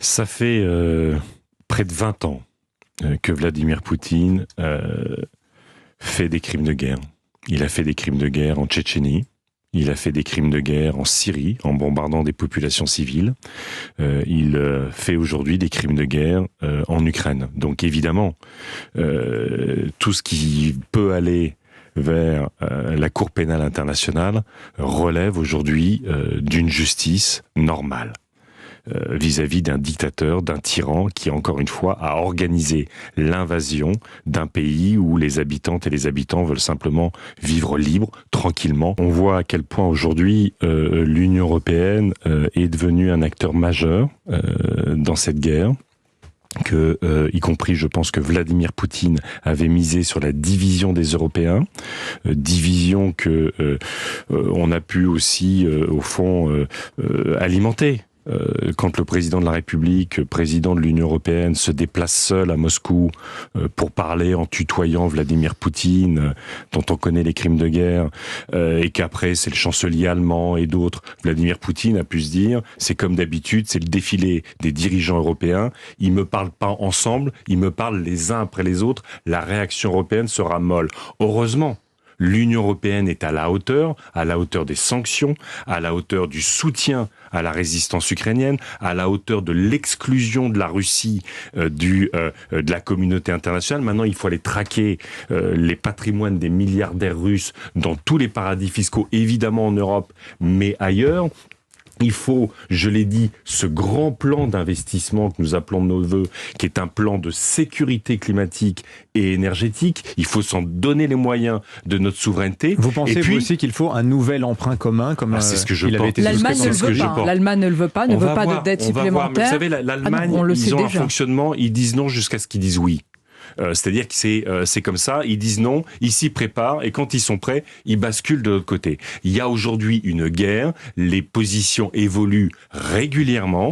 Ça fait près de 20 ans que Vladimir Poutine fait des crimes de guerre. Il a fait des crimes de guerre en Tchétchénie. Il a fait des crimes de guerre en Syrie, en bombardant des populations civiles. Il fait aujourd'hui des crimes de guerre en Ukraine. Donc évidemment, tout ce qui peut aller vers la Cour pénale internationale relève aujourd'hui d'une justice normale vis-à-vis d'un dictateur, d'un tyran qui, encore une fois, a organisé l'invasion d'un pays où les habitantes et les habitants veulent simplement vivre libres, tranquillement. On voit à quel point aujourd'hui l'Union européenne est devenue un acteur majeur dans cette guerre. Y compris, je pense que Vladimir Poutine avait misé sur la division des Européens, division que on a pu aussi, au fond, alimenter. Quand le président de la République, président de l'Union européenne, se déplace seul à Moscou pour parler en tutoyant Vladimir Poutine, dont on connaît les crimes de guerre, et qu'après c'est le chancelier allemand et d'autres, Vladimir Poutine a pu se dire, c'est comme d'habitude, c'est le défilé des dirigeants européens, ils me parlent pas ensemble, ils me parlent les uns après les autres, la réaction européenne sera molle. Heureusement, l'Union européenne est à la hauteur des sanctions, à la hauteur du soutien à la résistance ukrainienne, à la hauteur de l'exclusion de la Russie de la communauté internationale. Maintenant, il faut aller traquer les patrimoines des milliardaires russes dans tous les paradis fiscaux, évidemment en Europe, mais ailleurs. Il faut, je l'ai dit, ce grand plan d'investissement que nous appelons de nos voeux, qui est un plan de sécurité climatique et énergétique. Il faut s'en donner les moyens de notre souveraineté. Vous pensez vous aussi qu'il faut un nouvel emprunt commun comme c'est ce que je il avait pense. été L'Allemagne ne le veut pas. L'Allemagne ne le veut pas, ne veut pas de dette supplémentaire. Vous savez, l'Allemagne, ils ont un fonctionnement, ils disent non jusqu'à ce qu'ils disent oui. C'est-à-dire que c'est comme ça, ils disent non, ils s'y préparent et quand ils sont prêts, ils basculent de l'autre côté. Il y a aujourd'hui une guerre, les positions évoluent régulièrement